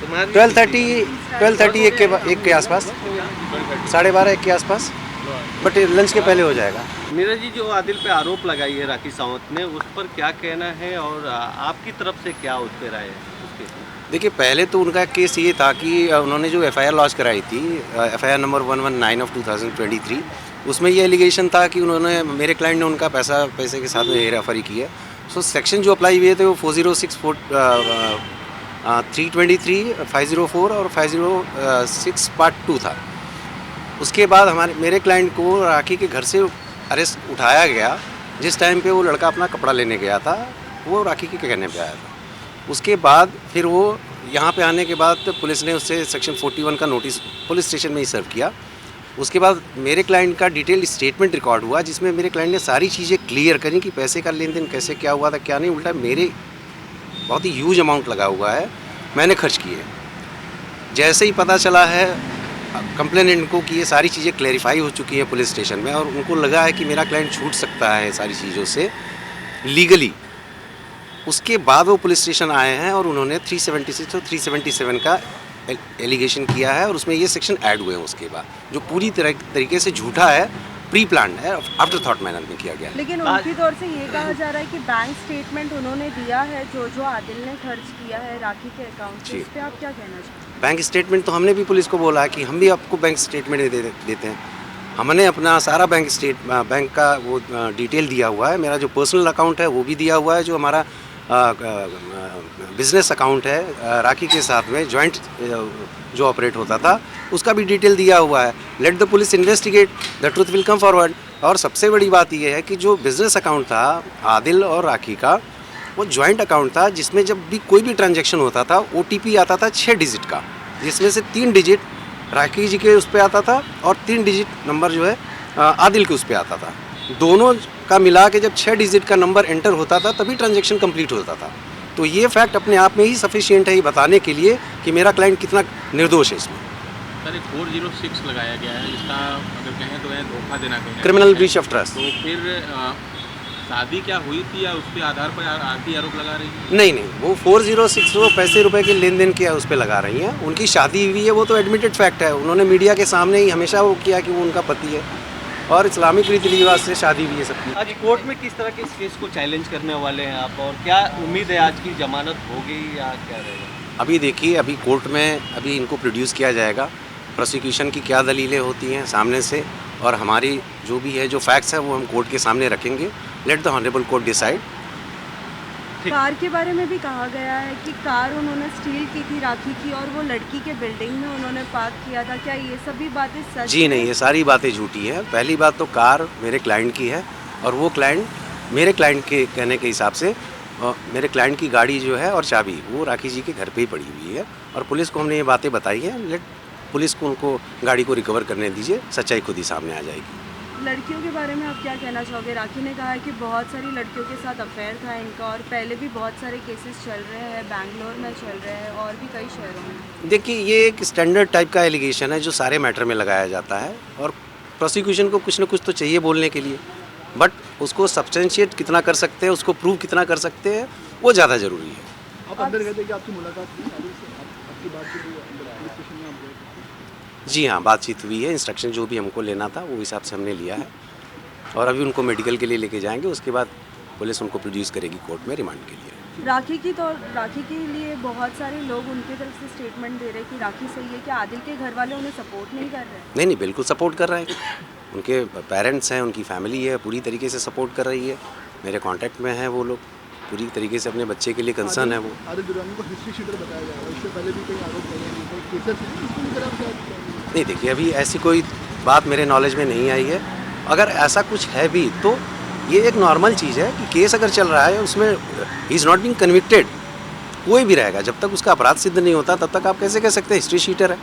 12:30 1 के आसपास, 12:30 1 के आसपास, बट लंच के पहले हो जाएगा। नीरज जी, जो आदिल पे आरोप लगाई है राखी सावंत ने, उस पर क्या कहना है और आपकी तरफ से क्या उस पर राय है उसके? देखिए, पहले तो उनका केस ये था कि उन्होंने जो एफआईआर लॉन्च कराई थी, एफआईआर नंबर 119 ऑफ 2023, उसमें ये एलिगेशन था कि उन्होंने, मेरे क्लाइंट ने उनका पैसे के साथ में हेराफेरी की है। सो सेक्शन जो अप्लाई हुए थे वो 406, 323, 504 और 506 पार्ट 2 था। उसके बाद मेरे क्लाइंट को राखी के घर से अरेस्ट उठाया गया, जिस टाइम पे वो लड़का अपना कपड़ा लेने गया था, वो राखी के कहने पे आया था। उसके बाद फिर वो यहाँ पे आने के बाद पुलिस ने उससे सेक्शन 41 का नोटिस पुलिस स्टेशन में ही सर्व किया। उसके बाद मेरे क्लाइंट का डिटेल स्टेटमेंट रिकॉर्ड हुआ, जिसमें मेरे क्लाइंट ने सारी चीज़ें क्लियर करी कि पैसे का लेन देन कैसे क्या हुआ था, क्या नहीं। उल्टा मेरे बहुत ही ह्यूज अमाउंट लगा हुआ है, मैंने खर्च किए। जैसे ही पता चला है कंप्लेनेंट को कि ये सारी चीज़ें क्लैरिफाई हो चुकी हैं पुलिस स्टेशन में, और उनको लगा है कि मेरा क्लाइंट छूट सकता है सारी चीज़ों से लीगली, उसके बाद वो पुलिस स्टेशन आए हैं और उन्होंने 376 और 377 का एलिगेशन किया है, और उसमें ये सेक्शन ऐड हुए हैं उसके बाद, जो पूरी तरीके से झूठा है, प्री प्लान है, आफ्टर थॉट मैनर में किया गया। लेकिन उनकी तौर से ये कहा जा रहा है कि बैंक स्टेटमेंट उन्होंने दिया है जो आदिल ने खर्च किया है राखी के अकाउंट से, इस पे आप क्या कहना चाहते हैं? बैंक स्टेटमेंट तो हमने भी पुलिस को बोला है कि हम भी आपको बैंक स्टेटमेंट देते हैं। हमने अपना सारा बैंक का वो डिटेल दिया हुआ है। मेरा जो पर्सनल अकाउंट है वो भी दिया हुआ है, जो हमारा बिजनेस अकाउंट है राखी के साथ में जॉइंट जो ऑपरेट होता था, उसका भी डिटेल दिया हुआ है। Let the police investigate, the truth will come forward. और सबसे बड़ी बात यह है कि जो बिज़नेस अकाउंट था आदिल और राखी का, वो जॉइंट अकाउंट था, जिसमें जब भी कोई भी ट्रांजैक्शन होता था OTP आता था 6 डिजिट का, जिसमें से 3 डिजिट राखी जी के उस पर आता था और 3 डिजिट नंबर जो है आदिल के उस पर आता था। दोनों का मिला के जब 6 डिजिट का नंबर एंटर होता था तभी ट्रांजैक्शन कंप्लीट होता था। तो ये फैक्ट अपने आप में ही सफिशिएंट है ये बताने के लिए कि मेरा क्लाइंट कितना निर्दोष है इसमें। सर, 406 लगाया गया है, इसका अगर कहें तो धोखा देना कहें, क्रिमिनल ब्रीच ऑफ ट्रस्ट। तो फिर शादी क्या हुई थी या उसके आधार पर आप ही आरोप लगा रही हैं? नहीं, वो 406 वो पैसे रुपए के लेन देन किया उस पर लगा रही हैं। उनकी शादी हुई है, वो तो एडमिटेड फैक्ट है। उन्होंने मीडिया के सामने ही हमेशा वो किया कि वो उनका पति है, और इस्लामिक रीति रिवाज से शादी हुई है सबकी। आज कोर्ट में किस तरह के इस केस को चैलेंज करने वाले हैं आप, और क्या उम्मीद है आज की जमानत होगी या क्या रहेगा? अभी देखिए, अभी कोर्ट में अभी इनको प्रोड्यूस किया जाएगा, प्रोसिक्यूशन की क्या दलीलें होती हैं सामने से, और हमारी जो भी है जो फैक्ट्स है वो हम कोर्ट के सामने रखेंगे। Let the honourable court decide. Car के बारे में भी कहा गया है कि कार उन्होंने स्टील की थी राखी की, और वो लड़की के बिल्डिंग में उन्होंने पार्क किया था। क्या ये सभी बातें सच? जी नहीं, ये सारी बातें झूठी हैं। पहली बात तो कार मेरे क्लाइंट की है, और वो क्लाइंट मेरे क्लाइंट के कहने के हिसाब से मेरे क्लाइंट की गाड़ी जो है और चाबी वो राखी जी के घर पे ही पड़ी हुई है, और पुलिस को हमने ये बातें बताई हैं। लेट पुलिस को उनको गाड़ी को रिकवर करने दीजिए, सच्चाई खुद ही सामने आ जाएगी। लड़कियों के बारे में आप क्या कहना चाहोगे? राखी ने कहा है कि बहुत सारी लड़कियों के साथ अफेयर था इनका, और पहले भी बहुत सारे केसेस चल रहे हैं, बैंगलोर में चल रहे हैं और भी कई शहरों में। देखिए, ये एक स्टैंडर्ड टाइप का एलिगेशन है जो सारे मैटर में लगाया जाता है, और प्रोसिक्यूशन को कुछ ना कुछ तो चाहिए बोलने के लिए, बट उसको सब्सटेंशिएट कितना कर सकते हैं, उसको प्रूव कितना कर सकते हैं, वो ज़्यादा ज़रूरी है। आप अंदर गए थे कि आपकी मुलाकात हुई आपकी बातचीत हुई पुलिस स्टेशन में आप गए थे? जी हाँ, बातचीत हुई है। इंस्ट्रक्शन जो भी हमको लेना था वो हिसाब से हमने लिया है, और अभी उनको मेडिकल के लिए लेके जाएंगे। उसके बाद पुलिस उनको प्रोड्यूस करेगी कोर्ट में रिमांड के लिए। राखी के लिए बहुत सारे लोग उनकी तरफ से स्टेटमेंट दे रहे हैं कि राखी सही है। क्या आदिल के घर वाले उन्हें सपोर्ट नहीं कर रहे? नहीं, बिल्कुल सपोर्ट कर रहे हैं। उनके पेरेंट्स हैं, उनकी फैमिली है, पूरी तरीके से सपोर्ट कर रही है। मेरे कांटेक्ट में हैं वो लोग, पूरी तरीके से अपने बच्चे के लिए कंसर्न है वो। आदिल दुरानी को हिस्ट्री शीटर बताया जा रहा है, इससे पहले भी कई आरोप लगे हैं, कोई केसेस हैं इसको लेकर आप क्या? नहीं, देखिए, अभी ऐसी कोई बात मेरे नॉलेज में नहीं आई है। अगर ऐसा कुछ है भी तो ये एक नॉर्मल चीज़ है कि केस अगर चल रहा है उसमें he is not being convicted, कोई भी रहेगा, जब तक उसका अपराध सिद्ध नहीं होता तब तक आप कैसे कह सकते हैं हिस्ट्री शीटर है।